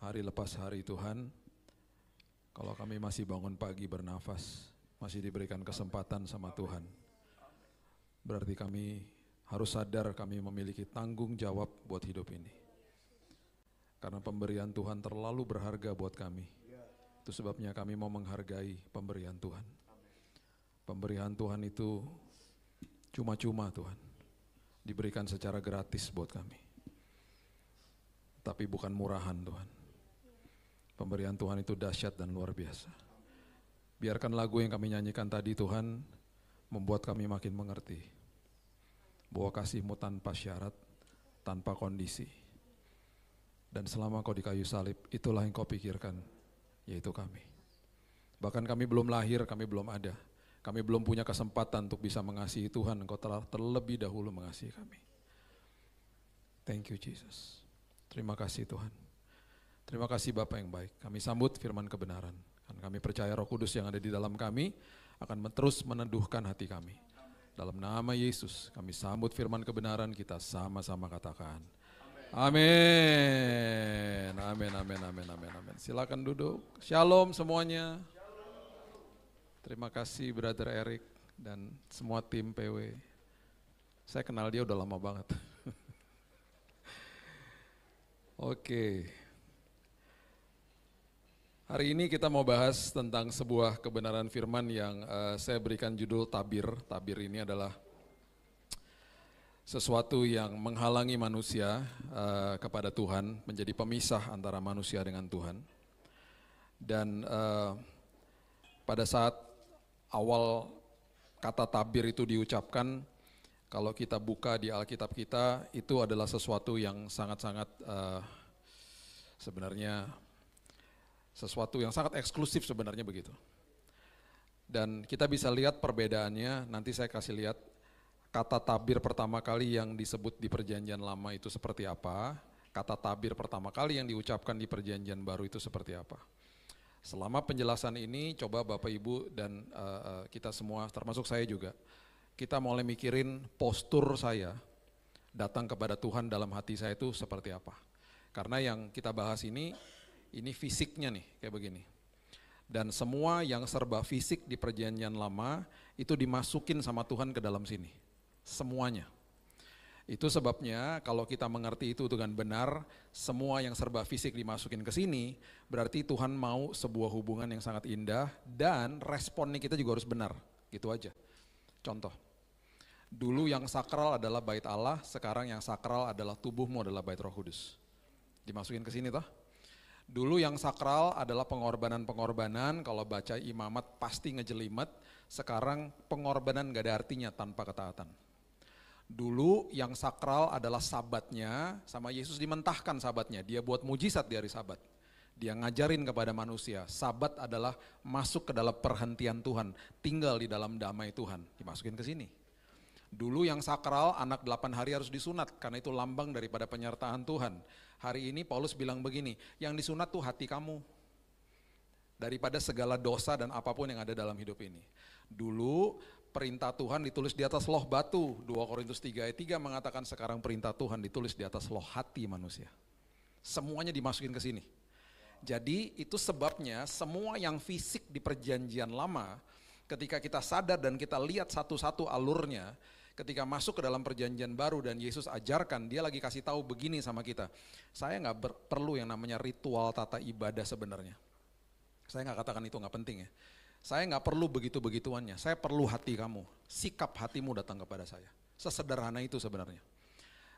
hari lepas hari Tuhan, kalau kami masih bangun pagi bernafas, masih diberikan kesempatan sama Tuhan, berarti kami harus sadar kami memiliki tanggung jawab buat hidup ini. Karena pemberian Tuhan terlalu berharga buat kami. Itu sebabnya kami mau menghargai pemberian Tuhan. Pemberian Tuhan itu cuma-cuma Tuhan, diberikan secara gratis buat kami. Tapi bukan murahan Tuhan. Pemberian Tuhan itu dahsyat dan luar biasa. Biarkan lagu yang kami nyanyikan tadi Tuhan membuat kami makin mengerti bahwa kasih-Mu tanpa syarat, tanpa kondisi. Dan selama Kau di kayu salib, itulah yang Kau pikirkan, yaitu kami. Bahkan kami belum lahir, kami belum ada. Kami belum punya kesempatan untuk bisa mengasihi Tuhan, Engkau telah terlebih dahulu mengasihi kami. Thank you Jesus. Terima kasih Tuhan. Terima kasih Bapa yang baik. Kami sambut firman kebenaran. Dan kami percaya Roh Kudus yang ada di dalam kami akan terus meneduhkan hati kami. Dalam nama Yesus kami sambut firman kebenaran, kita sama-sama katakan amin. Amin, amin, amin, amin, amin. Silakan duduk. Shalom semuanya. Terima kasih Brother Eric dan semua tim PW. Saya kenal dia udah lama banget. Oke. Hari ini kita mau bahas tentang sebuah kebenaran firman yang saya berikan judul tabir. Tabir ini adalah sesuatu yang menghalangi manusia kepada Tuhan, menjadi pemisah antara manusia dengan Tuhan. Dan pada saat awal kata tabir itu diucapkan, kalau kita buka di Alkitab kita, itu adalah sesuatu yang sangat-sangat sebenarnya sesuatu yang sangat eksklusif sebenarnya begitu. Dan kita bisa lihat perbedaannya, nanti saya kasih lihat kata tabir pertama kali yang disebut di perjanjian lama itu seperti apa, kata tabir pertama kali yang diucapkan di perjanjian baru itu seperti apa. Selama penjelasan ini coba Bapak Ibu dan kita semua termasuk saya juga, kita mulai mikirin postur saya datang kepada Tuhan dalam hati saya itu seperti apa. Karena yang kita bahas ini fisiknya nih kayak begini. Dan semua yang serba fisik di perjanjian lama itu dimasukin sama Tuhan ke dalam sini. Semuanya. Itu sebabnya kalau kita mengerti itu dengan benar, semua yang serba fisik dimasukin ke sini, berarti Tuhan mau sebuah hubungan yang sangat indah dan responnya kita juga harus benar. Gitu aja. Contoh. Dulu yang sakral adalah bait Allah, sekarang yang sakral adalah tubuhmu adalah bait Roh Kudus. Dimasukin ke sini toh. Dulu yang sakral adalah pengorbanan-pengorbanan, kalau baca imamat pasti ngejelimet, sekarang pengorbanan gak ada artinya tanpa ketaatan. Dulu yang sakral adalah sabatnya, sama Yesus dimentahkan sabatnya, dia buat mujizat di hari sabat. Dia ngajarin kepada manusia, sabat adalah masuk ke dalam perhentian Tuhan, tinggal di dalam damai Tuhan, dimasukin ke sini. Dulu yang sakral, anak 8 hari harus disunat, karena itu lambang daripada penyertaan Tuhan. Hari ini Paulus bilang begini, yang disunat tuh hati kamu, daripada segala dosa dan apapun yang ada dalam hidup ini. Dulu perintah Tuhan ditulis di atas loh batu, 2 Korintus 3 ayat 3 mengatakan sekarang perintah Tuhan ditulis di atas loh hati manusia. Semuanya dimasukin ke sini. Jadi itu sebabnya semua yang fisik di perjanjian lama, ketika kita sadar dan kita lihat satu-satu alurnya, ketika masuk ke dalam perjanjian baru dan Yesus ajarkan, dia lagi kasih tahu begini sama kita. Saya nggak perlu yang namanya ritual tata ibadah sebenarnya. Saya nggak katakan itu nggak penting ya. Saya nggak perlu begitu-begituannya. Saya perlu hati kamu, sikap hatimu datang kepada saya. Sesederhana itu sebenarnya.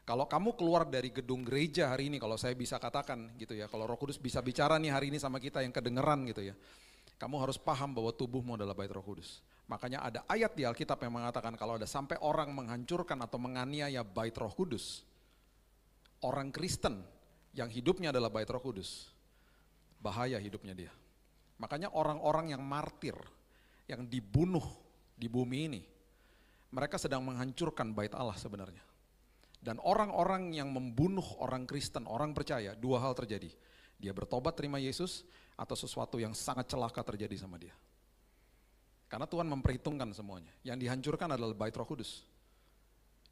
Kalau kamu keluar dari gedung gereja hari ini, kalau saya bisa katakan gitu ya, kalau Roh Kudus bisa bicara nih hari ini sama kita yang kedengeran gitu ya. Kamu harus paham bahwa tubuhmu adalah bait Roh Kudus. Makanya ada ayat di Alkitab yang mengatakan kalau ada sampai orang menghancurkan atau menganiaya bait Roh Kudus, orang Kristen yang hidupnya adalah bait Roh Kudus, bahaya hidupnya dia. Makanya orang-orang yang martir, yang dibunuh di bumi ini, mereka sedang menghancurkan bait Allah sebenarnya. Dan orang-orang yang membunuh orang Kristen, orang percaya, dua hal terjadi. Dia bertobat terima Yesus, atau sesuatu yang sangat celaka terjadi sama dia. Karena Tuhan memperhitungkan semuanya. Yang dihancurkan adalah bait Roh Kudus.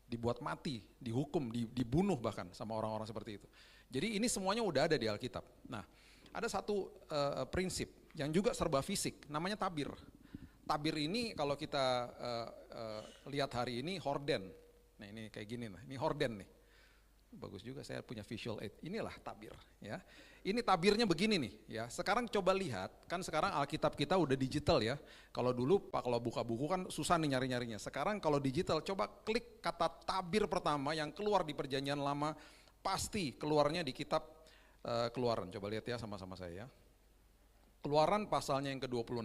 Dibuat mati, dihukum, dibunuh bahkan sama orang-orang seperti itu. Jadi ini semuanya udah ada di Alkitab. Nah, ada satu prinsip yang juga serba fisik, namanya tabir. Tabir ini kalau kita lihat hari ini horden. Nah ini kayak gini, nah ini horden nih. Bagus juga saya punya visual aid. Inilah tabir, ya. Ini tabirnya begini nih, ya. Sekarang coba lihat, kan sekarang Alkitab kita udah digital ya. Kalau dulu Pak kalau buka buku kan susah nih nyari-nyarinya. Sekarang kalau digital coba klik kata tabir pertama yang keluar di Perjanjian Lama, pasti keluarnya di kitab Keluaran. Coba lihat ya sama-sama saya. Keluaran pasalnya yang ke-26,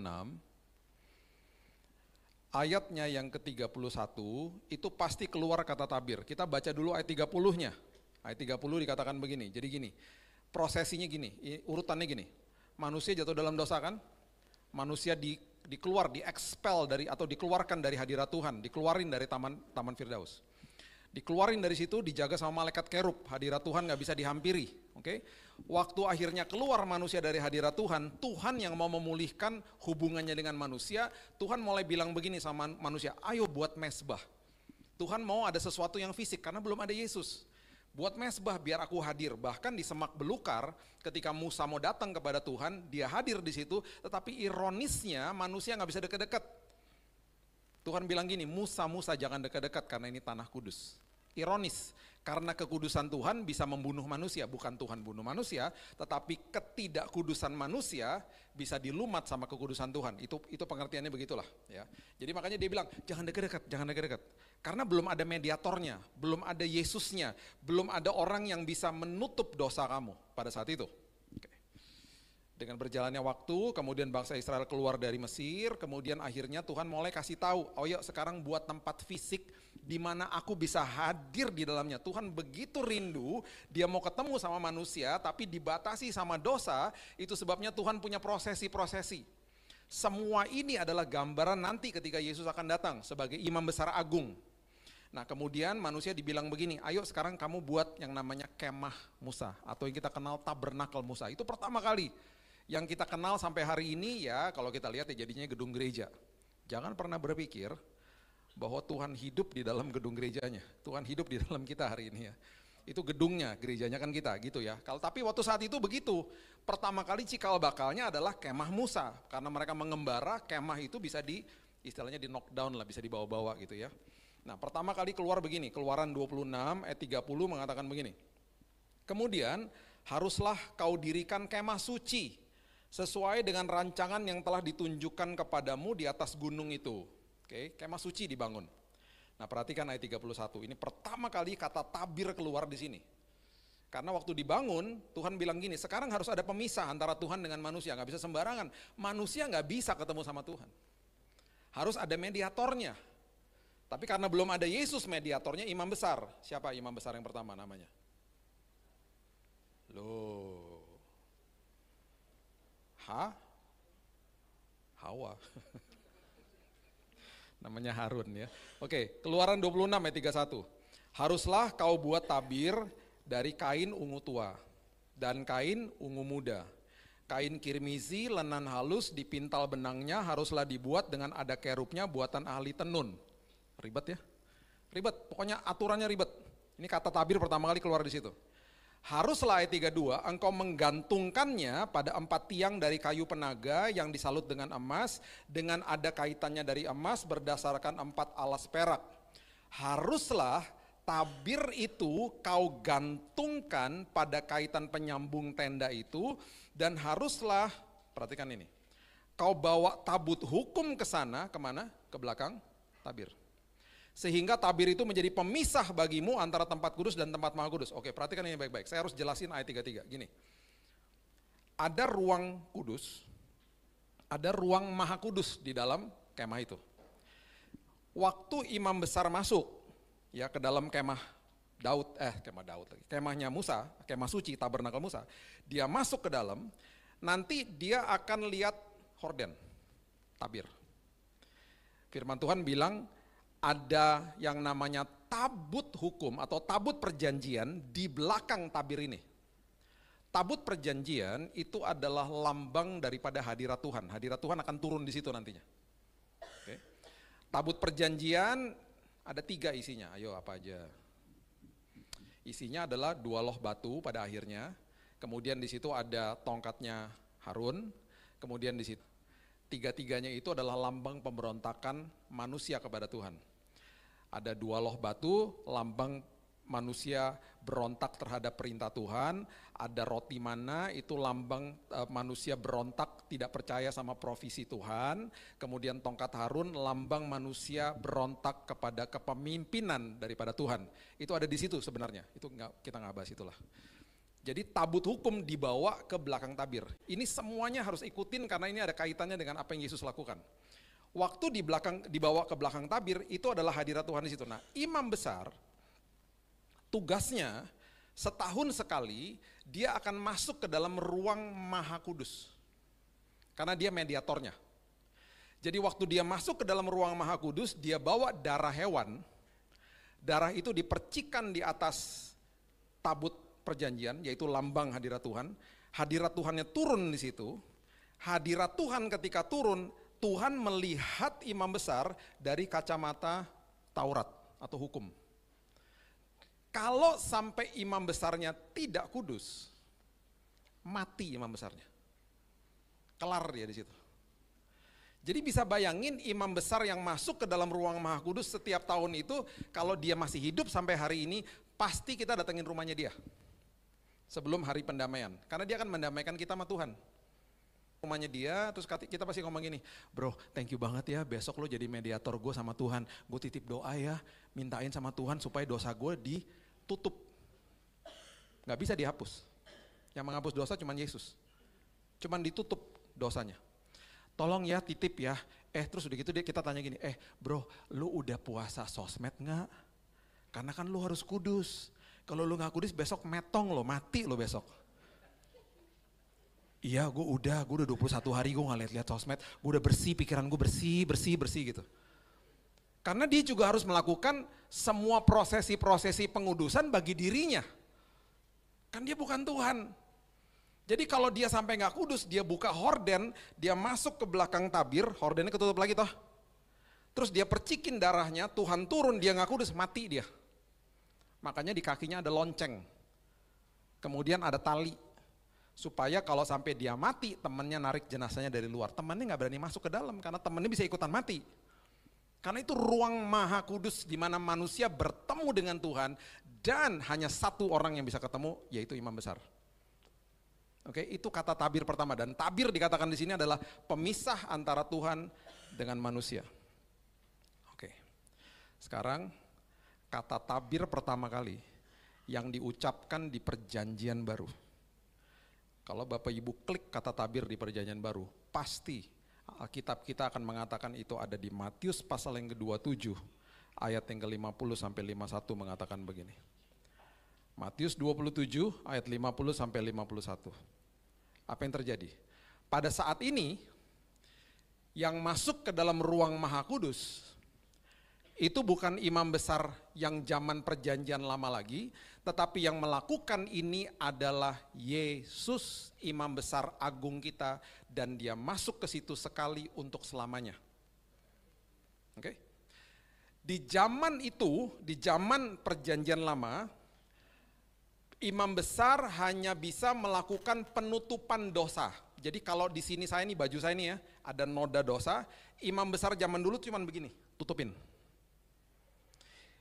ayatnya yang ke-31, itu pasti keluar kata tabir. Kita baca dulu ayat 30-nya. Ayat 30 dikatakan begini, jadi gini, prosesinya gini, urutannya gini. Manusia jatuh dalam dosa kan? Manusia di-expel dari atau dikeluarkan dari hadirat Tuhan, dikeluarin dari Taman Firdaus. Dikeluarin dari situ, dijaga sama malaikat kerub, hadirat Tuhan gak bisa dihampiri. Oke? Waktu akhirnya keluar manusia dari hadirat Tuhan, Tuhan yang mau memulihkan hubungannya dengan manusia, Tuhan mulai bilang begini sama manusia, ayo buat mezbah. Tuhan mau ada sesuatu yang fisik karena belum ada Yesus. Buat mezbah biar aku hadir. Bahkan di semak belukar ketika Musa mau datang kepada Tuhan, dia hadir di situ, tetapi ironisnya manusia gak bisa dekat-dekat. Tuhan bilang gini, Musa jangan dekat-dekat karena ini tanah kudus. Ironis, karena kekudusan Tuhan bisa membunuh manusia, bukan Tuhan bunuh manusia, tetapi ketidakkudusan manusia bisa dilumat sama kekudusan Tuhan. Itu pengertiannya begitulah, ya. Jadi makanya dia bilang jangan dekat-dekat. Karena belum ada mediatornya, belum ada Yesusnya, belum ada orang yang bisa menutup dosa kamu pada saat itu. Dengan berjalannya waktu, kemudian bangsa Israel keluar dari Mesir, kemudian akhirnya Tuhan mulai kasih tahu, oh yuk sekarang buat tempat fisik di mana aku bisa hadir di dalamnya. Tuhan begitu rindu, dia mau ketemu sama manusia, tapi dibatasi sama dosa, itu sebabnya Tuhan punya prosesi-prosesi. Semua ini adalah gambaran nanti ketika Yesus akan datang sebagai imam besar agung. Nah kemudian manusia dibilang begini, ayo sekarang kamu buat yang namanya kemah Musa, atau yang kita kenal tabernakel Musa. Itu pertama kali yang kita kenal sampai hari ini ya, kalau kita lihat ya jadinya gedung gereja. Jangan pernah berpikir bahwa Tuhan hidup di dalam gedung gerejanya. Tuhan hidup di dalam kita hari ini ya. Itu gedungnya, gerejanya kan kita gitu ya. Tapi waktu saat itu begitu. Pertama kali cikal bakalnya adalah kemah Musa. Karena mereka mengembara, kemah itu bisa istilahnya di knockdown lah, bisa dibawa-bawa gitu ya. Nah pertama kali keluar begini, Keluaran 26 ayat 30 mengatakan begini. Kemudian haruslah kau dirikan kemah suci sesuai dengan rancangan yang telah ditunjukkan kepadamu di atas gunung itu. Oke, kemah suci dibangun. Nah perhatikan ayat 31, ini pertama kali kata tabir keluar di sini. Karena waktu dibangun, Tuhan bilang gini, sekarang harus ada pemisah antara Tuhan dengan manusia, gak bisa sembarangan. Manusia gak bisa ketemu sama Tuhan. Harus ada mediatornya. Tapi karena belum ada Yesus mediatornya, imam besar. Siapa imam besar yang pertama namanya? Hawa. Namanya Harun ya. Oke, Keluaran 26 ayat 31. Haruslah kau buat tabir dari kain ungu tua dan kain ungu muda. Kain kirmizi, lenan halus, dipintal benangnya haruslah dibuat dengan ada kerubnya buatan ahli tenun. Ribet ya? Ribet, pokoknya aturannya ribet. Ini kata tabir pertama kali keluar di situ. Haruslah ayat 32, engkau menggantungkannya pada 4 tiang dari kayu penaga yang disalut dengan emas, dengan ada kaitannya dari emas berdasarkan 4 alas perak. Haruslah tabir itu kau gantungkan pada kaitan penyambung tenda itu, dan haruslah, perhatikan ini, kau bawa tabut hukum ke sana, kemana? Ke belakang tabir. Sehingga tabir itu menjadi pemisah bagimu antara tempat kudus dan tempat maha kudus. Oke, perhatikan ini baik-baik. Saya harus jelasin ayat 33. Gini, ada ruang kudus, ada ruang maha kudus di dalam kemah itu. Waktu imam besar masuk ya ke dalam kemahnya Musa, kemah suci, tabernakel Musa, dia masuk ke dalam, nanti dia akan lihat horden, tabir. Firman Tuhan bilang, ada yang namanya tabut hukum atau tabut perjanjian di belakang tabir ini. Tabut perjanjian itu adalah lambang daripada hadirat Tuhan. Hadirat Tuhan akan turun di situ nantinya. Oke. Tabut perjanjian ada 3 isinya. Ayo apa aja? Isinya adalah 2 loh batu pada akhirnya. Kemudian di situ ada tongkatnya Harun. Kemudian di situ tiga-tiganya itu adalah lambang pemberontakan manusia kepada Tuhan. Ada 2 loh batu, lambang manusia berontak terhadap perintah Tuhan. Ada roti mana, itu lambang manusia berontak tidak percaya sama provisi Tuhan. Kemudian tongkat Harun, lambang manusia berontak kepada kepemimpinan daripada Tuhan. Itu ada di situ sebenarnya, itu kita nggak bahas itulah. Jadi tabut hukum dibawa ke belakang tabir. Ini semuanya harus ikutin karena ini ada kaitannya dengan apa yang Yesus lakukan. Waktu dibawa ke belakang tabir, itu adalah hadirat Tuhan di situ. Nah, imam besar tugasnya setahun sekali dia akan masuk ke dalam ruang Maha Kudus. Karena dia mediatornya. Jadi waktu dia masuk ke dalam ruang Maha Kudus, dia bawa darah hewan. Darah itu dipercikan di atas tabut perjanjian, yaitu lambang hadirat Tuhan. Hadirat Tuhannya turun di situ. Hadirat Tuhan ketika turun, Tuhan melihat imam besar dari kacamata Taurat atau hukum. Kalau sampai imam besarnya tidak kudus, mati imam besarnya. Kelar dia di situ. Jadi bisa bayangin imam besar yang masuk ke dalam ruang Maha Kudus setiap tahun itu, kalau dia masih hidup sampai hari ini, pasti kita datengin rumahnya dia. Sebelum hari pendamaian, karena dia akan mendamaikan kita sama Tuhan. Rumahnya dia, terus kita pasti ngomong gini, bro thank you banget ya, besok lo jadi mediator gue sama Tuhan, gue titip doa ya, mintain sama Tuhan supaya dosa gue ditutup. Gak bisa dihapus, yang menghapus dosa cuman Yesus, cuman ditutup dosanya. Tolong ya titip ya, terus udah gitu kita tanya gini, bro lu udah puasa sosmed gak? Karena kan lu harus kudus. Kalau lu gak kudus besok metong lo, mati lo besok. Iya gue udah 21 hari gue gak lihat sosmed, gue udah bersih, pikiran gue bersih gitu. Karena dia juga harus melakukan semua prosesi pengudusan bagi dirinya. Kan dia bukan Tuhan. Jadi kalau dia sampai gak kudus, dia buka horden, dia masuk ke belakang tabir, hordennya ketutup lagi toh. Terus dia percikin darahnya, Tuhan turun, dia gak kudus, mati dia. Makanya di kakinya ada lonceng, kemudian ada tali, supaya kalau sampai dia mati, temannya narik jenazahnya dari luar. Temannya gak berani masuk ke dalam, karena temannya bisa ikutan mati. Karena itu ruang Maha Kudus, di mana manusia bertemu dengan Tuhan, dan hanya satu orang yang bisa ketemu, yaitu imam besar. Oke, itu kata tabir pertama, dan tabir dikatakan di sini adalah pemisah antara Tuhan dengan manusia. Oke, sekarang kata tabir pertama kali yang diucapkan di perjanjian baru. Kalau Bapak Ibu klik kata tabir di perjanjian baru, pasti Alkitab kita akan mengatakan itu ada di Matius pasal yang ke-27, ayat yang ke-50 sampai 51 mengatakan begini. Matius 27 ayat 50 sampai 51. Apa yang terjadi? Pada saat ini yang masuk ke dalam ruang Maha Kudus itu bukan imam besar yang zaman perjanjian lama lagi, tetapi yang melakukan ini adalah Yesus, imam besar agung kita, dan dia masuk ke situ sekali untuk selamanya. Oke? Di zaman itu, di zaman perjanjian lama, imam besar hanya bisa melakukan penutupan dosa. Jadi kalau di sini saya nih, baju saya ini ya, ada noda dosa, imam besar zaman dulu cuma begini, tutupin.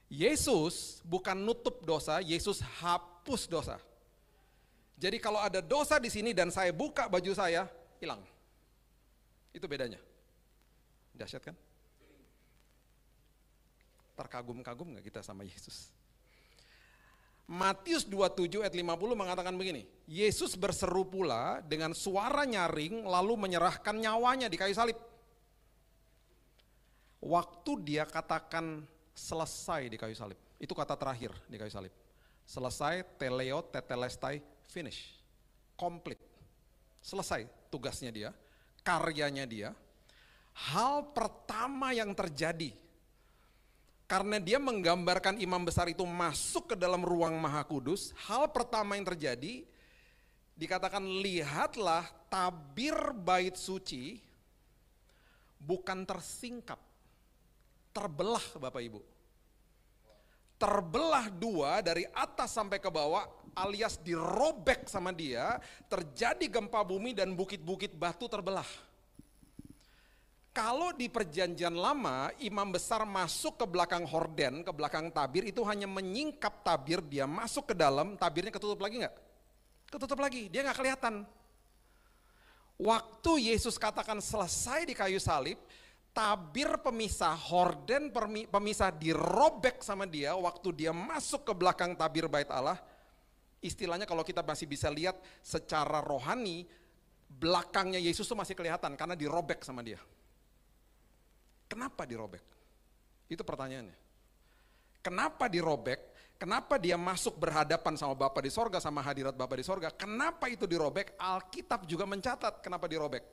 Yesus bukan nutup dosa, Yesus hapus dosa. Jadi kalau ada dosa di sini dan saya buka baju saya, hilang. Itu bedanya. Dahsyat kan? Terkagum-kagum gak kita sama Yesus? Matius 27 ayat 50 mengatakan begini, Yesus berseru pula dengan suara nyaring lalu menyerahkan nyawanya di kayu salib. Waktu dia katakan selesai di kayu salib, itu kata terakhir di kayu salib. Selesai, teleo, tetelestai, finish, complete. Selesai tugasnya dia, karyanya dia. Hal pertama yang terjadi, karena dia menggambarkan imam besar itu masuk ke dalam ruang Maha Kudus, hal pertama yang terjadi, dikatakan lihatlah tabir bait suci bukan tersingkap, terbelah Bapak Ibu. terbelah dua dari atas sampai ke bawah, alias dirobek sama dia, terjadi gempa bumi dan bukit-bukit batu terbelah. Kalau di perjanjian lama, imam besar masuk ke belakang horden, ke belakang tabir, itu hanya menyingkap tabir, dia masuk ke dalam, tabirnya ketutup lagi nggak? Ketutup lagi, dia nggak kelihatan. Waktu Yesus katakan selesai di kayu salib, tabir pemisah, horden pemisah dirobek sama dia, waktu dia masuk ke belakang tabir bait Allah, istilahnya kalau kita masih bisa lihat secara rohani, belakangnya Yesus itu masih kelihatan karena dirobek sama dia. Kenapa dirobek? Itu pertanyaannya. Kenapa dirobek? Kenapa dia masuk berhadapan sama Bapa di sorga, sama hadirat Bapa di sorga? Kenapa itu dirobek? Alkitab juga mencatat kenapa dirobek.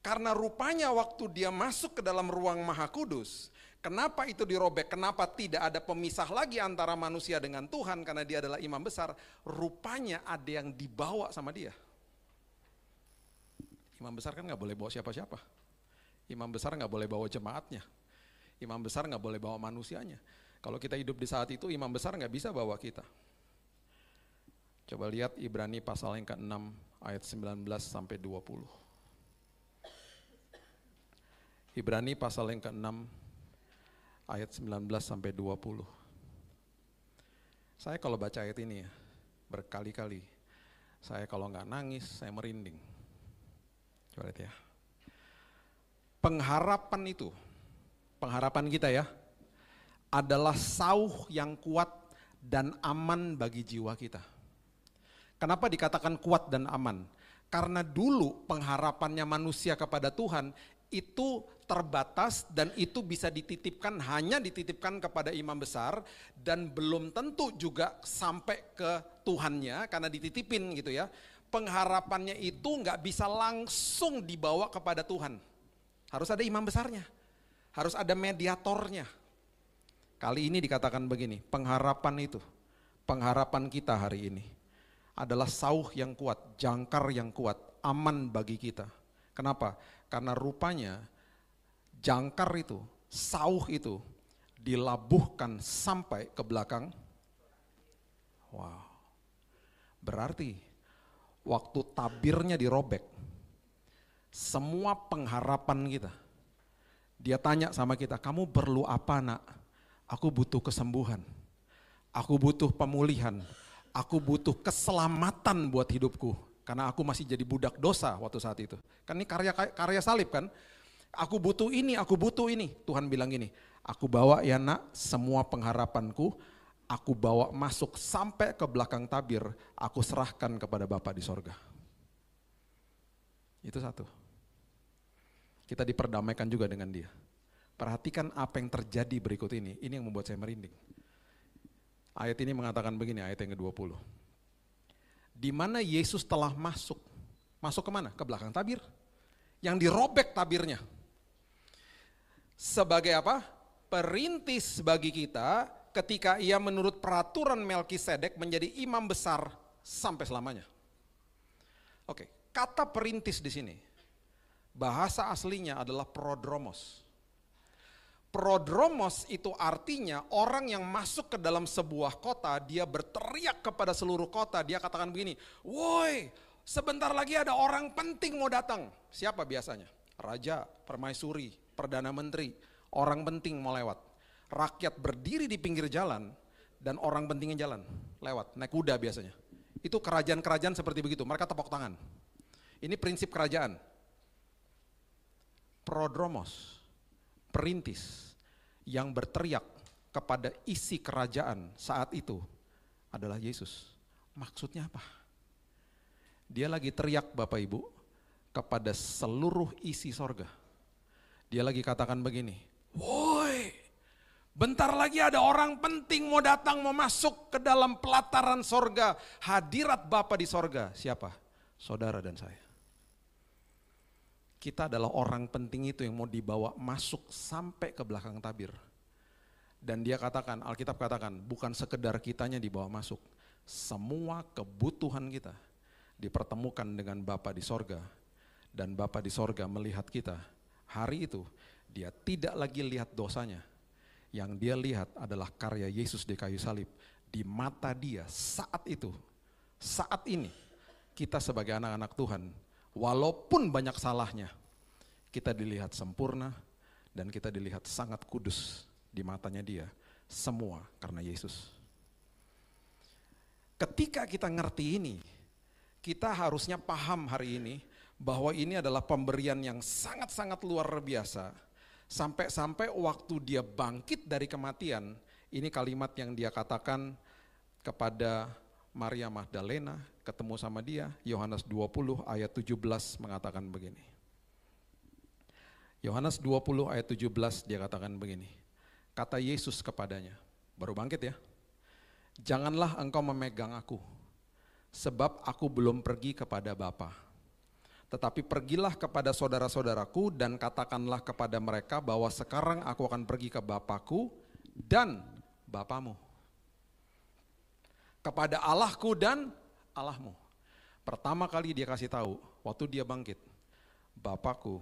Karena rupanya waktu dia masuk ke dalam ruang Maha Kudus, kenapa itu dirobek? Kenapa tidak ada pemisah lagi antara manusia dengan Tuhan karena dia adalah imam besar? Rupanya ada yang dibawa sama dia. Imam besar kan gak boleh bawa siapa-siapa. Imam besar nggak boleh bawa jemaatnya, imam besar nggak boleh bawa manusianya. Kalau kita hidup di saat itu, imam besar nggak bisa bawa kita. Coba lihat Ibrani pasal yang ke-6 ayat 19 sampai 20. Ibrani pasal yang ke-6 ayat 19 sampai 20. Saya kalau baca ayat ini ya, berkali-kali, saya kalau nggak nangis, saya merinding. Coba lihat ya. Pengharapan itu, pengharapan kita ya, adalah sauh yang kuat dan aman bagi jiwa kita. Kenapa dikatakan kuat dan aman? Karena dulu pengharapannya manusia kepada Tuhan itu terbatas dan itu bisa dititipkan, hanya dititipkan kepada imam besar dan belum tentu juga sampai ke Tuhannya karena dititipin gitu ya. Pengharapannya itu nggak bisa langsung dibawa kepada Tuhan. Harus ada imam besarnya, harus ada mediatornya. Kali ini dikatakan begini, pengharapan itu, pengharapan kita hari ini adalah sauh yang kuat, jangkar yang kuat, aman bagi kita. Kenapa? Karena rupanya jangkar itu, sauh itu dilabuhkan sampai ke belakang. Wow, berarti waktu tabirnya dirobek, semua pengharapan kita. Dia tanya sama kita, kamu perlu apa nak? Aku butuh kesembuhan, aku butuh pemulihan, aku butuh keselamatan buat hidupku. Karena aku masih jadi budak dosa waktu saat itu. Kan ini karya salib kan. Aku butuh ini, aku butuh ini. Tuhan bilang gini, aku bawa ya nak semua pengharapanku, aku bawa masuk sampai ke belakang tabir, aku serahkan kepada Bapa di sorga. Itu satu. Kita diperdamaikan juga dengan dia. Perhatikan apa yang terjadi berikut ini yang membuat saya merinding. Ayat ini mengatakan begini, ayat yang ke-20. Di mana Yesus telah masuk kemana? Ke belakang tabir. Yang dirobek tabirnya. Sebagai apa? Perintis bagi kita ketika ia menurut peraturan Melkisedek menjadi imam besar sampai selamanya. Oke, kata perintis di sini. Bahasa aslinya adalah prodromos. Prodromos itu artinya orang yang masuk ke dalam sebuah kota, dia berteriak kepada seluruh kota, dia katakan begini, woi sebentar lagi ada orang penting mau datang. Siapa biasanya? Raja, permaisuri, perdana menteri, orang penting mau lewat. Rakyat berdiri di pinggir jalan dan orang pentingnya jalan, lewat, naik kuda biasanya. Itu kerajaan-kerajaan seperti begitu, mereka tepuk tangan. Ini prinsip kerajaan. Prodromos, perintis yang berteriak kepada isi kerajaan saat itu adalah Yesus. Maksudnya apa? Dia lagi teriak Bapak Ibu kepada seluruh isi sorga. Dia lagi katakan begini, woi bentar lagi ada orang penting mau datang, mau masuk ke dalam pelataran sorga, hadirat Bapa di sorga. Siapa? Saudara dan saya. Kita adalah orang penting itu yang mau dibawa masuk sampai ke belakang tabir. Dan dia katakan, Alkitab katakan, bukan sekedar kitanya dibawa masuk. Semua kebutuhan kita dipertemukan dengan Bapa di sorga. Dan Bapa di sorga melihat kita. Hari itu dia tidak lagi lihat dosanya. Yang dia lihat adalah karya Yesus di kayu salib. Di mata dia saat itu, saat ini, kita sebagai anak-anak Tuhan, walaupun banyak salahnya, kita dilihat sempurna dan kita dilihat sangat kudus di matanya dia. Semua karena Yesus. Ketika kita ngerti ini, kita harusnya paham hari ini bahwa ini adalah pemberian yang sangat-sangat luar biasa. Sampai-sampai waktu dia bangkit dari kematian, ini kalimat yang dia katakan kepada Maria Magdalena, ketemu sama dia, Yohanes 20 ayat 17 mengatakan begini. Yohanes 20 ayat 17 dia katakan begini. Kata Yesus kepadanya, baru bangkit ya. Janganlah engkau memegang aku, sebab aku belum pergi kepada Bapa. Tetapi pergilah kepada saudara-saudaraku dan katakanlah kepada mereka bahwa sekarang aku akan pergi ke Bapakku dan Bapamu. Kepada Allahku dan Allahmu. Pertama kali dia kasih tahu, waktu dia bangkit, Bapakku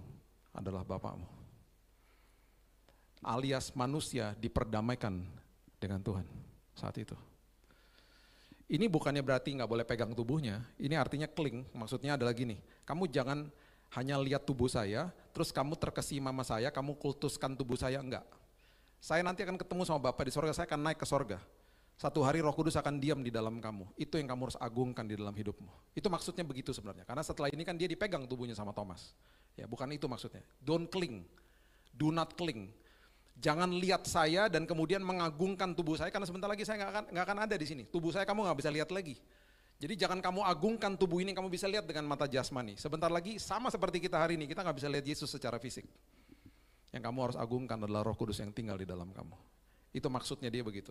adalah Bapakmu. Alias manusia diperdamaikan dengan Tuhan saat itu. Ini bukannya berarti nggak boleh pegang tubuhnya, ini artinya cling, maksudnya adalah gini, kamu jangan hanya lihat tubuh saya, terus kamu terkesima sama saya, kamu kultuskan tubuh saya, enggak. Saya nanti akan ketemu sama Bapa di sorga, saya akan naik ke sorga. Satu hari Roh Kudus akan diam di dalam kamu, itu yang kamu harus agungkan di dalam hidupmu. Itu maksudnya begitu sebenarnya, karena setelah ini kan dia dipegang tubuhnya sama Thomas. Ya bukan itu maksudnya, don't cling, do not cling. Jangan lihat saya dan kemudian mengagungkan tubuh saya, karena sebentar lagi saya nggak akan ada di sini. Tubuh saya kamu nggak bisa lihat lagi. Jadi jangan kamu agungkan tubuh ini, kamu bisa lihat dengan mata jasmani. Sebentar lagi sama seperti kita hari ini, kita nggak bisa lihat Yesus secara fisik. Yang kamu harus agungkan adalah Roh Kudus yang tinggal di dalam kamu. Itu maksudnya dia begitu.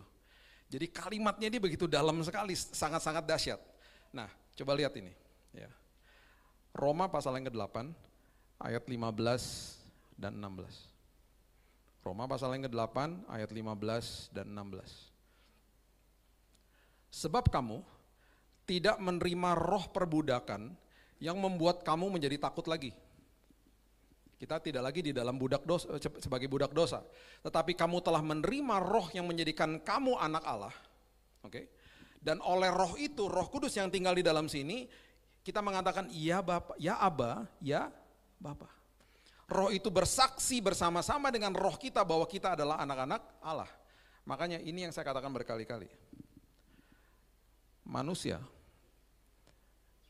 Jadi kalimatnya dia begitu dalam sekali, sangat-sangat dahsyat. Nah, coba lihat ini. Ya. Roma pasal yang ke-8, ayat 15 dan 16. Roma pasal yang ke-8 ayat 15 dan 16. Sebab kamu tidak menerima roh perbudakan yang membuat kamu menjadi takut lagi. Kita tidak lagi di dalam budak dosa, sebagai budak dosa. Tetapi kamu telah menerima roh yang menjadikan kamu anak Allah. Oke. Dan oleh roh itu, Roh Kudus yang tinggal di dalam sini, kita mengatakan ya Bapa, ya Aba, ya Bapa. Roh itu bersaksi bersama-sama dengan roh kita bahwa kita adalah anak-anak Allah. Makanya ini yang saya katakan berkali-kali. Manusia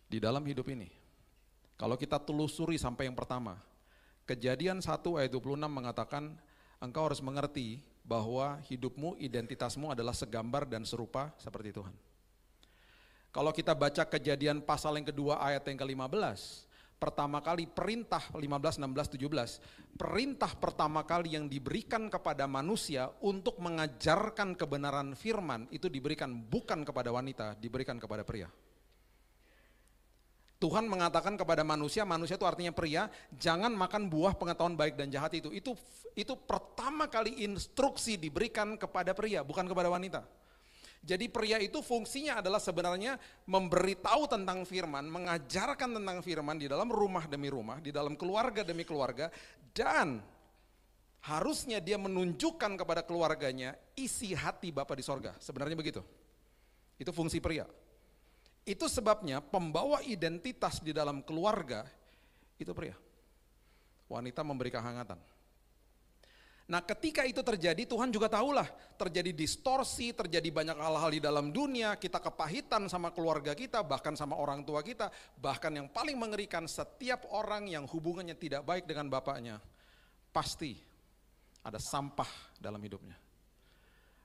di dalam hidup ini, kalau kita telusuri sampai yang pertama, Kejadian 1 ayat 26 mengatakan engkau harus mengerti bahwa hidupmu, identitasmu adalah segambar dan serupa seperti Tuhan. Kalau kita baca Kejadian pasal yang kedua ayat yang ke-15, pertama kali perintah 15, 16, 17, perintah pertama kali yang diberikan kepada manusia untuk mengajarkan kebenaran firman itu diberikan bukan kepada wanita, diberikan kepada pria. Tuhan mengatakan kepada manusia, manusia itu artinya pria, jangan makan buah pengetahuan baik dan jahat itu. Itu pertama kali instruksi diberikan kepada pria, bukan kepada wanita. Jadi pria itu fungsinya adalah sebenarnya memberitahu tentang firman, mengajarkan tentang firman di dalam rumah demi rumah, di dalam keluarga demi keluarga, dan harusnya dia menunjukkan kepada keluarganya isi hati Bapa di sorga. Sebenarnya begitu. Itu fungsi pria. Itu sebabnya pembawa identitas di dalam keluarga itu pria. Wanita memberi kehangatan. Nah ketika itu terjadi, Tuhan juga tahulah terjadi distorsi, terjadi banyak hal-hal di dalam dunia, kita kepahitan sama keluarga kita, bahkan sama orang tua kita, bahkan yang paling mengerikan setiap orang yang hubungannya tidak baik dengan bapaknya, pasti ada sampah dalam hidupnya.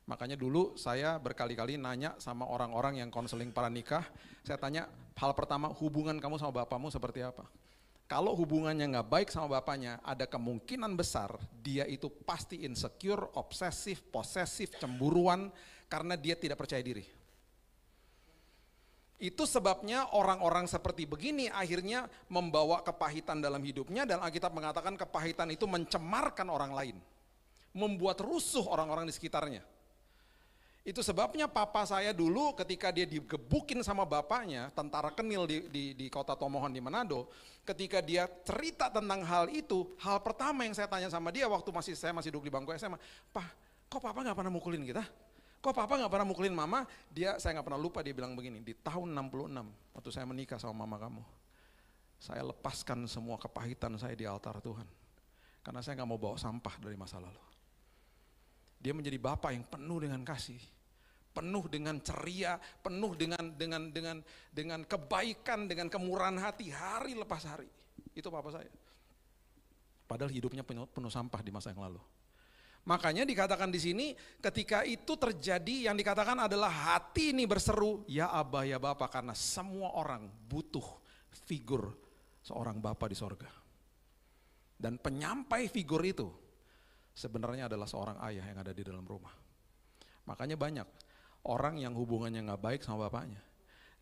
Makanya dulu saya berkali-kali nanya sama orang-orang yang konseling para nikah, saya tanya hal pertama, hubungan kamu sama bapakmu seperti apa? Kalau hubungannya nggak baik sama bapaknya, ada kemungkinan besar dia itu pasti insecure, obsesif, posesif, cemburuan, karena dia tidak percaya diri. Itu sebabnya orang-orang seperti begini akhirnya membawa kepahitan dalam hidupnya, dan Alkitab mengatakan kepahitan itu mencemarkan orang lain, membuat rusuh orang-orang di sekitarnya. Itu sebabnya papa saya dulu ketika dia digebukin sama bapaknya, tentara Kenil di kota Tomohon di Manado, ketika dia cerita tentang hal itu, hal pertama yang saya tanya sama dia waktu saya masih duduk di bangku SMA, "Pak, Kok papa gak pernah mukulin kita? Kok papa gak pernah mukulin mama? Saya gak pernah lupa dia bilang begini, di tahun 66 waktu saya menikah sama mama kamu, saya lepaskan semua kepahitan saya di altar Tuhan. Karena saya gak mau bawa sampah dari masa lalu. Dia menjadi bapak yang penuh dengan kasih, penuh dengan ceria, penuh dengan kebaikan, dengan kemurahan hati hari lepas hari. Itu papa saya. Padahal hidupnya penuh sampah di masa yang lalu. Makanya dikatakan di sini ketika itu terjadi yang dikatakan adalah hati ini berseru, ya Abba ya Bapa, karena semua orang butuh figur seorang Bapa di sorga. Dan penyampai figur itu sebenarnya adalah seorang ayah yang ada di dalam rumah. Makanya banyak orang yang hubungannya gak baik sama bapaknya.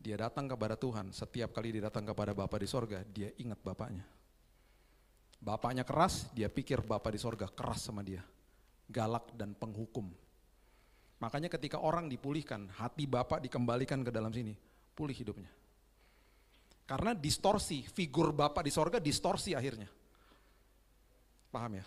Dia datang kepada Tuhan, setiap kali dia datang kepada Bapa di sorga, dia ingat bapaknya. Bapaknya keras, dia pikir Bapa di sorga keras sama dia. Galak dan penghukum. Makanya ketika orang dipulihkan, hati Bapak dikembalikan ke dalam sini, pulih hidupnya. Karena distorsi, figur Bapak di sorga distorsi akhirnya. Paham ya?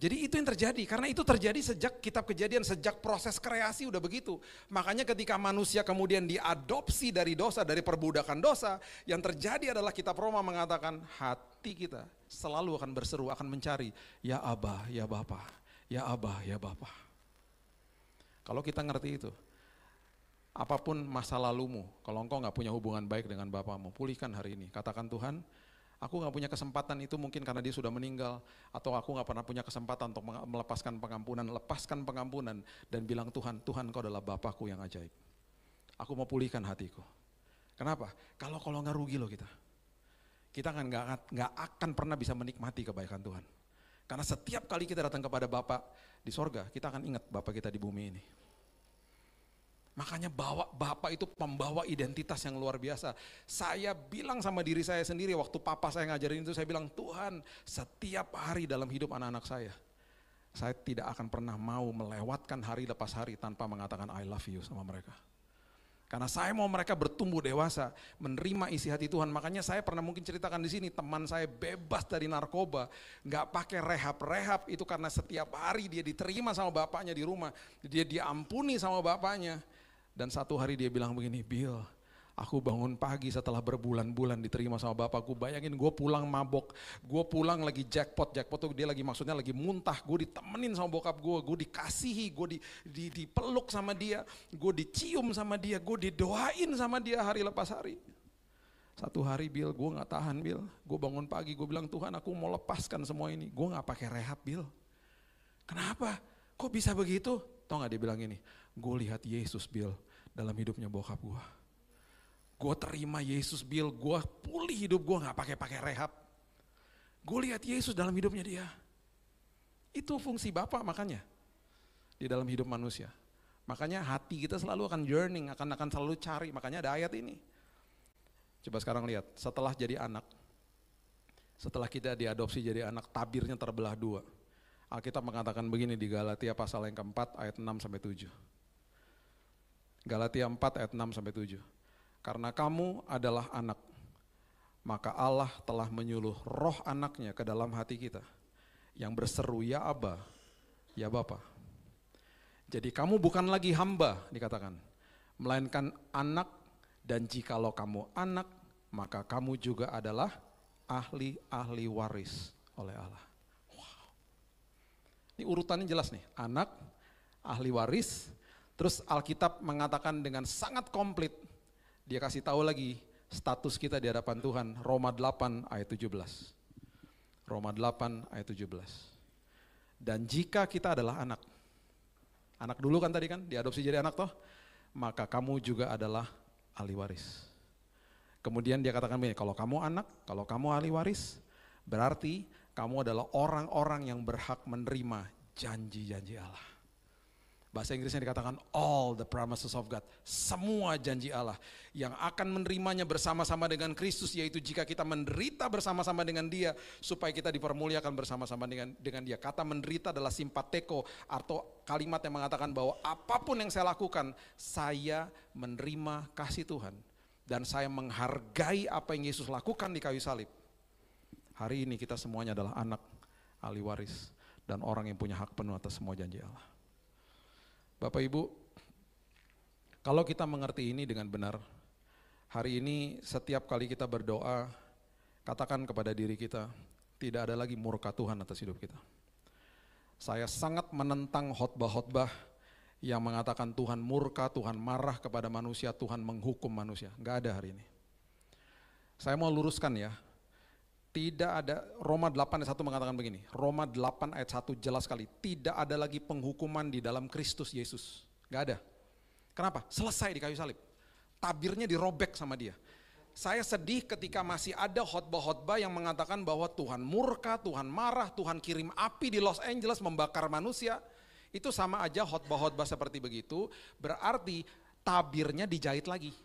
Jadi itu yang terjadi, karena itu terjadi sejak kitab Kejadian, sejak proses kreasi udah begitu. Makanya ketika manusia kemudian diadopsi dari dosa, dari perbudakan dosa, yang terjadi adalah kitab Roma mengatakan hati kita selalu akan berseru, akan mencari, ya Abba, ya Bapa. Ya Abah, ya Bapa. Kalau kita ngerti itu, apapun masa lalumu, kalau engkau gak punya hubungan baik dengan Bapamu, pulihkan hari ini. Katakan Tuhan, aku gak punya kesempatan itu mungkin karena dia sudah meninggal, atau aku gak pernah punya kesempatan untuk melepaskan pengampunan. Lepaskan pengampunan dan bilang Tuhan, Tuhan kau adalah Bapakku yang ajaib. Aku mau pulihkan hatiku. Kenapa? Kalau gak rugi loh kita. Kita kan gak akan pernah bisa menikmati kebaikan Tuhan. Karena setiap kali kita datang kepada Bapa di sorga, kita akan ingat Bapa kita di bumi ini. Makanya Bapa itu pembawa identitas yang luar biasa. Saya bilang sama diri saya sendiri waktu papa saya ngajarin itu, saya bilang Tuhan, setiap hari dalam hidup anak-anak saya tidak akan pernah mau melewatkan hari lepas hari tanpa mengatakan I love you sama mereka. Karena saya mau mereka bertumbuh dewasa, menerima isi hati Tuhan. Makanya saya pernah mungkin ceritakan di sini, teman saya bebas dari narkoba, nggak pakai rehab itu karena setiap hari dia diterima sama bapaknya di rumah, dia diampuni sama bapaknya. Dan satu hari dia bilang begini, Bill, aku bangun pagi setelah berbulan-bulan diterima sama bapakku. Bayangin gue pulang mabok, gue pulang lagi jackpot tuh dia lagi maksudnya lagi muntah, gue ditemenin sama bokap gue dikasihi, gue dipeluk sama dia, gue dicium sama dia, gue didoain sama dia hari lepas hari. Satu hari Bill, gue gak tahan Bill, gue bangun pagi, gue bilang Tuhan aku mau lepaskan semua ini, gue gak pakai rehab Bill. Kenapa? Kok bisa begitu? Tau gak dia bilang ini, gue lihat Yesus Bill dalam hidupnya bokap gue. Gue terima Yesus Bill, gue pulih hidup gue gak pakai rehab. Gue lihat Yesus dalam hidupnya dia. Itu fungsi Bapa makanya di dalam hidup manusia. Makanya hati kita selalu akan yearning, akan selalu cari. Makanya ada ayat ini. Coba sekarang lihat, setelah jadi anak, setelah kita diadopsi jadi anak, tabirnya terbelah dua. Alkitab mengatakan begini di Galatia pasal yang keempat ayat 6-7. Galatia 4 ayat 6-7. Karena kamu adalah anak, maka Allah telah menyuluh roh anaknya ke dalam hati kita, yang berseru, ya Abba, ya Bapa. Jadi kamu bukan lagi hamba, dikatakan, melainkan anak, dan jikalau kamu anak, maka kamu juga adalah ahli waris oleh Allah. Wow. Ini urutannya jelas nih, anak, ahli waris, terus Alkitab mengatakan dengan sangat komplit, dia kasih tahu lagi status kita di hadapan Tuhan, Roma 8 ayat 17. Roma 8 ayat 17. Dan jika kita adalah anak dulu kan tadi kan, diadopsi jadi anak toh, maka kamu juga adalah ahli waris. Kemudian dia katakan begini, kalau kamu anak, kalau kamu ahli waris, berarti kamu adalah orang-orang yang berhak menerima janji-janji Allah. Bahasa Inggrisnya dikatakan all the promises of God, semua janji Allah yang akan menerimanya bersama-sama dengan Kristus, yaitu jika kita menderita bersama-sama dengan Dia, supaya kita dipermuliakan bersama-sama dengan Dia. Kata menderita adalah simpateko, atau kalimat yang mengatakan bahwa apapun yang saya lakukan, saya menerima kasih Tuhan dan saya menghargai apa yang Yesus lakukan di kayu salib. Hari ini kita semuanya adalah anak, ahli waris, dan orang yang punya hak penuh atas semua janji Allah. Bapak Ibu, kalau kita mengerti ini dengan benar, hari ini setiap kali kita berdoa, katakan kepada diri kita, tidak ada lagi murka Tuhan atas hidup kita. Saya sangat menentang khotbah-khotbah yang mengatakan Tuhan murka, Tuhan marah kepada manusia, Tuhan menghukum manusia. Enggak ada hari ini. Saya mau luruskan ya, tidak ada, Roma 8 ayat 1 mengatakan begini, Roma 8 ayat 1 jelas sekali, tidak ada lagi penghukuman di dalam Kristus Yesus. Enggak ada. Kenapa? Selesai di kayu salib. Tabirnya dirobek sama dia. Saya sedih ketika masih ada khotbah-khotbah yang mengatakan bahwa Tuhan murka, Tuhan marah, Tuhan kirim api di Los Angeles membakar manusia. Itu sama aja khotbah-khotbah seperti begitu, berarti tabirnya dijahit lagi.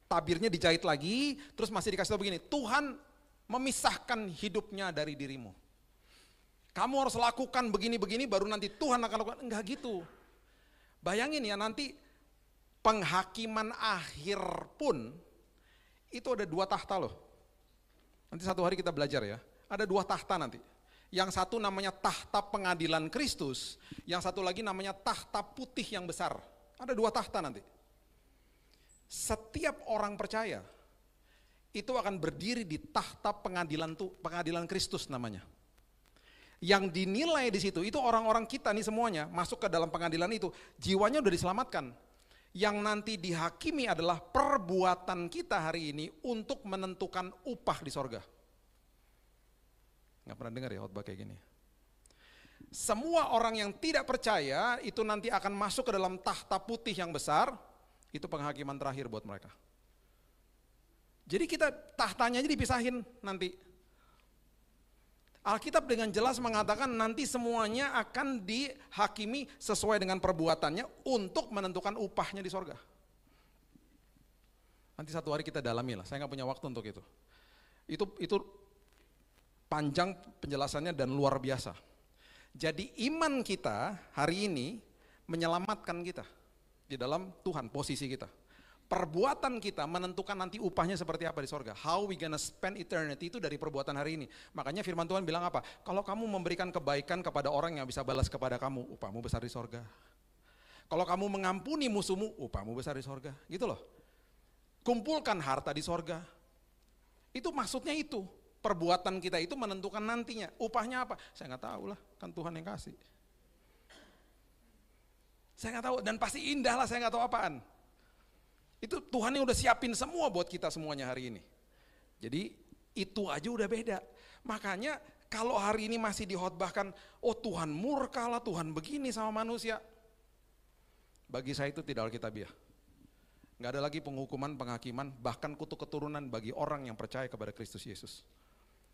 Tabirnya dijahit lagi, terus masih dikasih tahu begini, Tuhan memisahkan hidupnya dari dirimu. Kamu harus lakukan begini-begini baru nanti Tuhan akan lakukan. Enggak gitu. Bayangin ya, nanti penghakiman akhir pun itu ada 2 tahta loh. Nanti satu hari kita belajar ya, ada 2 tahta nanti. Yang satu namanya tahta pengadilan Kristus, yang satu lagi namanya tahta putih yang besar. Ada 2 tahta nanti. Setiap orang percaya itu akan berdiri di tahta pengadilan Kristus namanya. Yang dinilai di situ itu orang-orang kita nih semuanya masuk ke dalam pengadilan itu, jiwanya udah diselamatkan. Yang nanti dihakimi adalah perbuatan kita hari ini untuk menentukan upah di sorga. Nggak pernah dengar ya khotbah kayak gini. Semua orang yang tidak percaya itu nanti akan masuk ke dalam tahta putih yang besar. Itu penghakiman terakhir buat mereka. Jadi kita tahtanya aja dipisahin nanti. Alkitab dengan jelas mengatakan nanti semuanya akan dihakimi sesuai dengan perbuatannya untuk menentukan upahnya di sorga. Nanti satu hari kita dalami lah, saya nggak punya waktu untuk itu. Itu panjang penjelasannya dan luar biasa. Jadi iman kita hari ini menyelamatkan kita di dalam Tuhan, posisi kita. Perbuatan kita menentukan nanti upahnya seperti apa di sorga. How we gonna spend eternity itu dari perbuatan hari ini. Makanya firman Tuhan bilang apa? Kalau kamu memberikan kebaikan kepada orang yang bisa balas kepada kamu, upahmu besar di sorga. Kalau kamu mengampuni musuhmu, upahmu besar di sorga. Gitu loh. Kumpulkan harta di sorga. Itu maksudnya itu. Perbuatan kita itu menentukan nantinya. Upahnya apa? Saya nggak tahu lah, kan Tuhan yang kasih. Saya nggak tahu, dan pasti indah lah, saya nggak tahu apaan. Itu Tuhan yang udah siapin semua buat kita semuanya hari ini. Jadi itu aja udah beda. Makanya kalau hari ini masih dihotbahkan, oh Tuhan murka lah, Tuhan begini sama manusia. Bagi saya itu tidak alkitabiah. Nggak ada lagi penghukuman, penghakiman, bahkan kutuk keturunan bagi orang yang percaya kepada Kristus Yesus.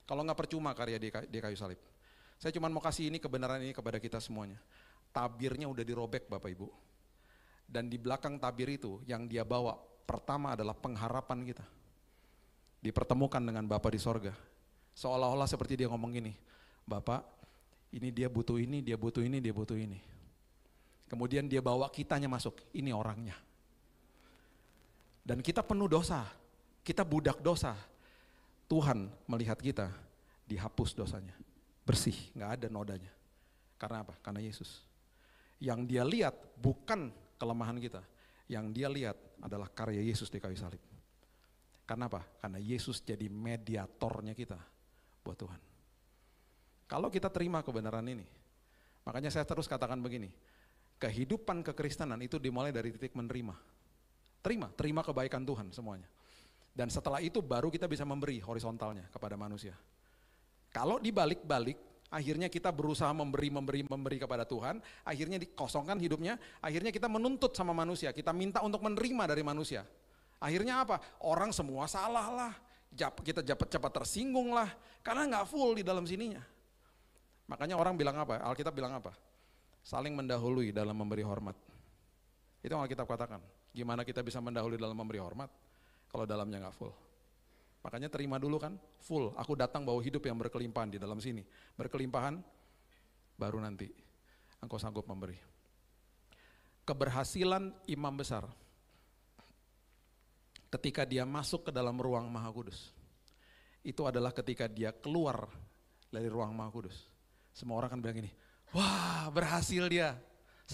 Kalau nggak percuma karya di kayu salib. Saya cuma mau kasih ini kebenaran ini kepada kita semuanya. Tabirnya udah dirobek Bapak Ibu. Dan di belakang tabir itu yang dia bawa pertama adalah pengharapan kita. Dipertemukan dengan Bapa di sorga. Seolah-olah seperti dia ngomong gini, Bapak ini dia butuh ini, dia butuh ini, dia butuh ini. Kemudian dia bawa kitanya masuk, ini orangnya. Dan kita penuh dosa, kita budak dosa. Tuhan melihat kita, dihapus dosanya. Bersih, gak ada nodanya. Karena apa? Karena Yesus. Yang dia lihat bukan kelemahan kita, yang dia lihat adalah karya Yesus di kayu salib. Karena apa? Karena Yesus jadi mediatornya kita buat Tuhan. Kalau kita terima kebenaran ini, makanya saya terus katakan begini, kehidupan kekristenan itu dimulai dari titik menerima. Terima kebaikan Tuhan semuanya. Dan setelah itu baru kita bisa memberi horizontalnya kepada manusia. Kalau dibalik-balik, akhirnya kita berusaha memberi kepada Tuhan, akhirnya dikosongkan hidupnya, akhirnya kita menuntut sama manusia, kita minta untuk menerima dari manusia. Akhirnya apa? Orang semua salah lah, kita cepat tersinggung lah, karena nggak full di dalam sininya. Makanya orang bilang apa? Alkitab bilang apa? Saling mendahului dalam memberi hormat. Itu yang Alkitab katakan. Gimana kita bisa mendahului dalam memberi hormat kalau dalamnya nggak full? Makanya terima dulu kan, full. Aku datang bawa hidup yang berkelimpahan di dalam sini. Berkelimpahan, baru nanti engkau sanggup memberi. Keberhasilan imam besar, ketika dia masuk ke dalam ruang Maha Kudus, itu adalah ketika dia keluar dari ruang Maha Kudus. Semua orang akan bilang gini, wah berhasil dia,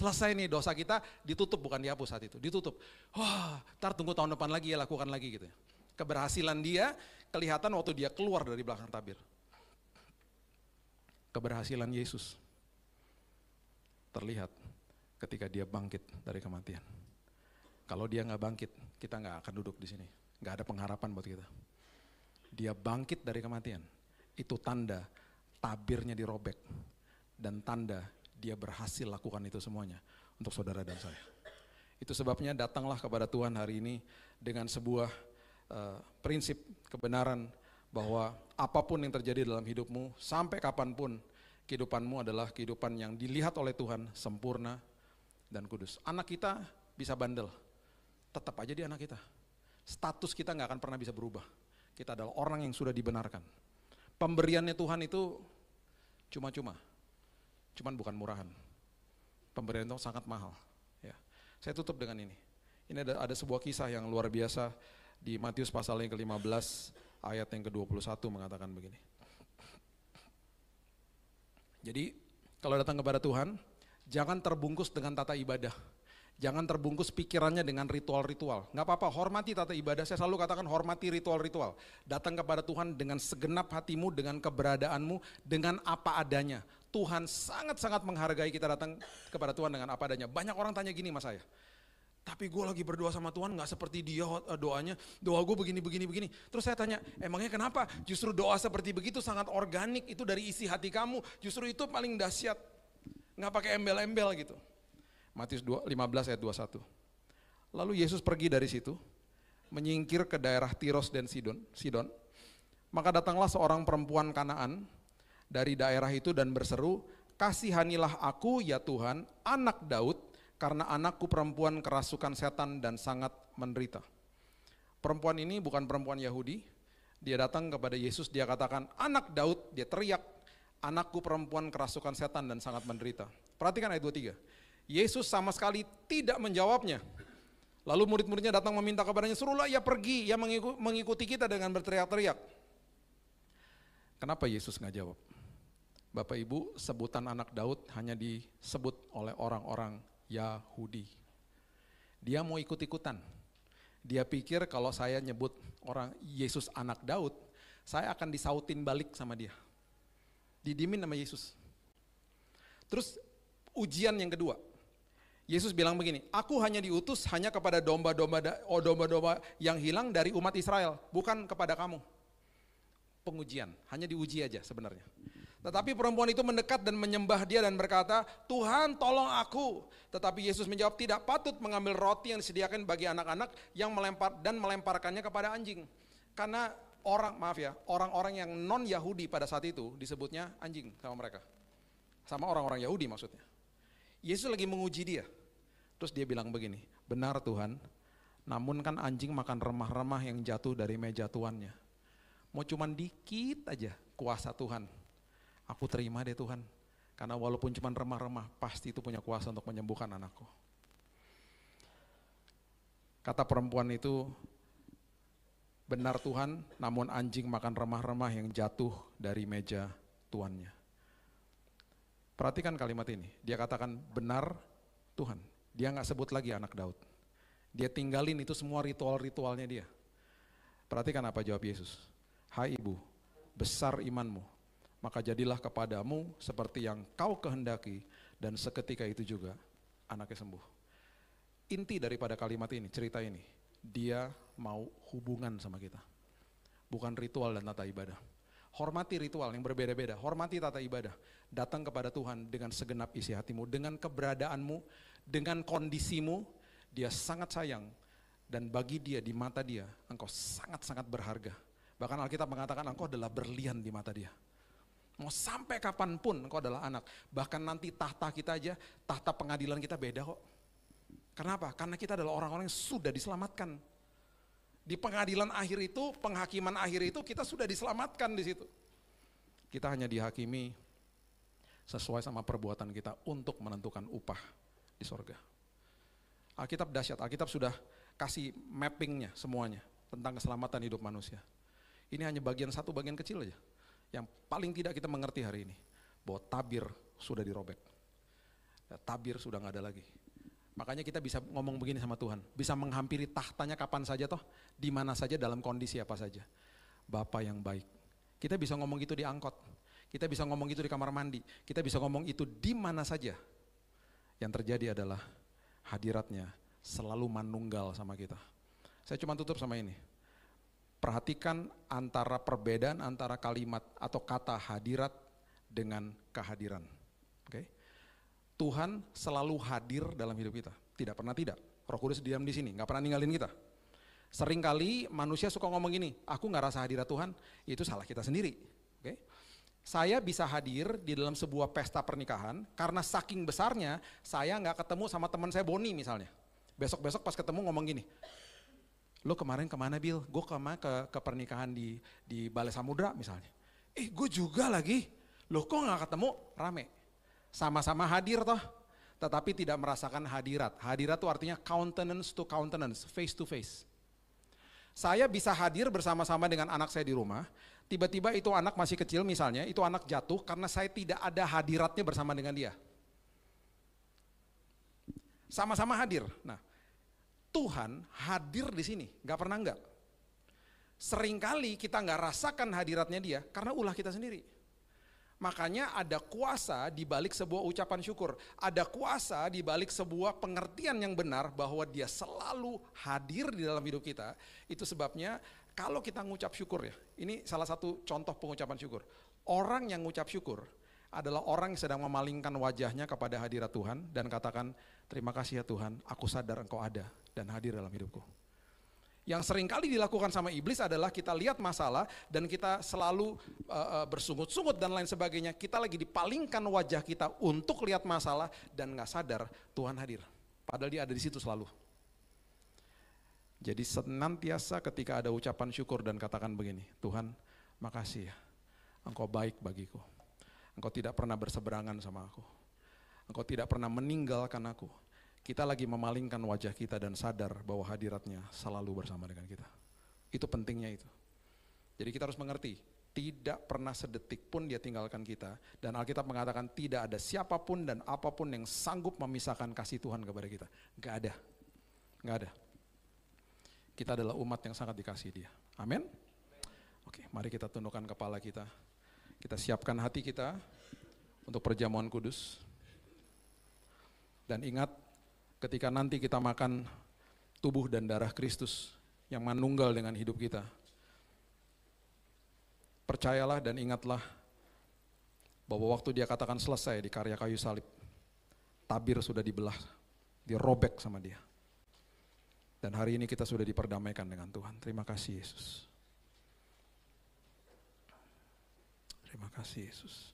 Selesai nih dosa kita, ditutup, bukan dihapus saat itu, ditutup. Wah, ntar tunggu tahun depan lagi ya, lakukan lagi gitu ya. Keberhasilan dia kelihatan waktu dia keluar dari belakang tabir. Keberhasilan Yesus terlihat ketika dia bangkit dari kematian. Kalau dia nggak bangkit, kita nggak akan duduk di sini. Nggak ada pengharapan buat kita. Dia bangkit dari kematian, itu tanda tabirnya dirobek. Dan tanda dia berhasil lakukan itu semuanya untuk saudara dan saya. Itu sebabnya datanglah kepada Tuhan hari ini dengan sebuah prinsip kebenaran bahwa apapun yang terjadi dalam hidupmu, sampai kapanpun kehidupanmu adalah kehidupan yang dilihat oleh Tuhan sempurna dan kudus. Anak kita bisa bandel, tetap aja dia anak kita. Status kita gak akan pernah bisa berubah. Kita adalah orang yang sudah dibenarkan. Pemberiannya Tuhan itu cuma-cuma, cuman bukan murahan. Pemberian itu sangat mahal. Ya. Saya tutup dengan ini. Ini ada sebuah kisah yang luar biasa di Matius pasal yang ke-15 ayat yang ke-21 mengatakan begini. Jadi kalau datang kepada Tuhan, jangan terbungkus dengan tata ibadah. Jangan terbungkus pikirannya dengan ritual-ritual. Gak apa-apa, hormati tata ibadah. Saya selalu katakan hormati ritual-ritual. Datang kepada Tuhan dengan segenap hatimu, dengan keberadaanmu, dengan apa adanya. Tuhan sangat-sangat menghargai kita datang kepada Tuhan dengan apa adanya. Banyak orang tanya gini sama saya, tapi gue lagi berdoa sama Tuhan gak seperti dia doanya, doa gue begini. Terus saya tanya, emangnya kenapa? Justru doa seperti begitu sangat organik, itu dari isi hati kamu, justru itu paling dahsyat. Gak pakai embel-embel gitu. Matius 15 ayat 21. Lalu Yesus pergi dari situ, menyingkir ke daerah Tiros dan Sidon. Maka datanglah seorang perempuan Kanaan dari daerah itu dan berseru, kasihanilah aku ya Tuhan, anak Daud, karena anakku perempuan kerasukan setan dan sangat menderita. Perempuan ini bukan perempuan Yahudi, dia datang kepada Yesus, dia katakan, anak Daud, dia teriak, anakku perempuan kerasukan setan dan sangat menderita. Perhatikan ayat 23. Yesus sama sekali tidak menjawabnya. Lalu murid-muridnya datang meminta kepadanya, suruhlah ia pergi, ia mengikuti kita dengan berteriak-teriak. Kenapa Yesus nggak jawab? Bapak Ibu, sebutan anak Daud hanya disebut oleh orang-orang Yahudi. Dia mau ikut-ikutan. Dia pikir kalau saya nyebut orang Yesus anak Daud, saya akan disautin balik sama dia. Didimin sama Yesus. Terus ujian yang kedua. Yesus bilang begini, aku hanya diutus hanya kepada domba-domba yang hilang dari umat Israel, bukan kepada kamu. Pengujian, hanya diuji aja sebenarnya. Tetapi perempuan itu mendekat dan menyembah dia dan berkata, Tuhan tolong aku. Tetapi Yesus menjawab, tidak patut mengambil roti yang disediakan bagi anak-anak yang melemparkannya kepada anjing. Karena orang-orang yang non Yahudi pada saat itu disebutnya anjing sama mereka. Sama orang-orang Yahudi maksudnya. Yesus lagi menguji dia. Terus dia bilang begini, benar Tuhan, namun kan anjing makan remah-remah yang jatuh dari meja tuannya. Mau cuman dikit aja kuasa Tuhan, aku terima deh Tuhan. Karena walaupun cuman remah-remah, pasti itu punya kuasa untuk menyembuhkan anakku. Kata perempuan itu, benar Tuhan, namun anjing makan remah-remah yang jatuh dari meja tuannya. Perhatikan kalimat ini, dia katakan benar Tuhan. Dia gak sebut lagi anak Daud. Dia tinggalin itu semua ritual-ritualnya dia. Perhatikan apa jawab Yesus. Hai ibu, besar imanmu, maka jadilah kepadamu seperti yang kau kehendaki, dan seketika itu juga anaknya sembuh. Inti daripada kalimat ini, cerita ini, dia mau hubungan sama kita. Bukan ritual dan tata ibadah. Hormati ritual yang berbeda-beda, hormati tata ibadah. Datang kepada Tuhan dengan segenap isi hatimu, dengan keberadaanmu, dengan kondisimu, dia sangat sayang. Dan bagi dia, di mata dia, engkau sangat-sangat berharga. Bahkan Alkitab mengatakan engkau adalah berlian di mata dia. Mau sampai kapanpun engkau adalah anak. Bahkan nanti tahta kita aja, tahta pengadilan kita beda kok. Kenapa? Karena kita adalah orang-orang yang sudah diselamatkan. Di pengadilan akhir itu, penghakiman akhir itu kita sudah diselamatkan di situ. Kita hanya dihakimi sesuai sama perbuatan kita untuk menentukan upah di sorga. Alkitab dahsyat, Alkitab sudah kasih mappingnya semuanya tentang keselamatan hidup manusia. Ini hanya satu bagian kecil aja, yang paling tidak kita mengerti hari ini, bahwa tabir sudah dirobek. tabir sudah nggak ada lagi. Makanya kita bisa ngomong begini sama Tuhan, bisa menghampiri tahtanya kapan saja toh, di mana saja, dalam kondisi apa saja. Bapa yang baik. Kita bisa ngomong gitu di angkot, kita bisa ngomong gitu di kamar mandi, kita bisa ngomong itu di mana saja. Yang terjadi adalah hadiratnya selalu manunggal sama kita. Saya cuma tutup sama ini. Perhatikan antara perbedaan antara kalimat atau kata hadirat dengan kehadiran. Oke? Tuhan selalu hadir dalam hidup kita, tidak pernah tidak. Roh Kudus diam di sini, nggak pernah ninggalin kita. Seringkali manusia suka ngomong gini, aku nggak rasa hadirat Tuhan, itu salah kita sendiri. Oke? Saya bisa hadir di dalam sebuah pesta pernikahan karena saking besarnya saya nggak ketemu sama teman saya Boni misalnya. Besok-besok pas ketemu ngomong gini, lo kemarin kemana Bill? Gue ke pernikahan di Balai Samudra misalnya. Gue juga lagi, lo kok nggak ketemu? Rame. Sama-sama hadir toh, tetapi tidak merasakan hadirat. Hadirat itu artinya countenance to countenance, face to face. Saya bisa hadir bersama-sama dengan anak saya di rumah, tiba-tiba itu anak masih kecil misalnya, itu anak jatuh karena saya tidak ada hadiratnya bersama dengan dia. Sama-sama hadir. Nah, Tuhan hadir di sini, gak pernah enggak. Seringkali kita gak rasakan hadiratnya dia karena ulah kita sendiri. Makanya ada kuasa di balik sebuah ucapan syukur. Ada kuasa di balik sebuah pengertian yang benar bahwa dia selalu hadir di dalam hidup kita. Itu sebabnya kalau kita ngucap syukur ya, ini salah satu contoh pengucapan syukur. Orang yang ngucap syukur adalah orang yang sedang memalingkan wajahnya kepada hadirat Tuhan dan katakan, terima kasih ya Tuhan, aku sadar Engkau ada dan hadir dalam hidupku. Yang seringkali dilakukan sama iblis adalah kita lihat masalah dan kita selalu bersungut-sungut dan lain sebagainya. Kita lagi dipalingkan wajah kita untuk lihat masalah dan gak sadar Tuhan hadir. Padahal dia ada di situ selalu. Jadi senantiasa ketika ada ucapan syukur dan katakan begini, Tuhan makasih ya, Engkau baik bagiku. Engkau tidak pernah berseberangan sama aku. Engkau tidak pernah meninggalkan aku. Kita lagi memalingkan wajah kita dan sadar bahwa hadiratnya selalu bersama dengan kita. Itu pentingnya itu. Jadi kita harus mengerti, tidak pernah sedetik pun dia tinggalkan kita. Dan Alkitab mengatakan tidak ada siapapun dan apapun yang sanggup memisahkan kasih Tuhan kepada kita. Gak ada. Gak ada. Kita adalah umat yang sangat dikasihi dia. Amin. Oke, mari kita tundukkan kepala kita. Kita siapkan hati kita untuk perjamuan kudus. Dan ingat, ketika nanti kita makan tubuh dan darah Kristus yang manunggal dengan hidup kita, percayalah dan ingatlah bahwa waktu dia katakan selesai di karya kayu salib, tabir sudah dibelah, dirobek sama dia. Dan hari ini kita sudah diperdamaikan dengan Tuhan. Terima kasih Yesus. Terima kasih Yesus.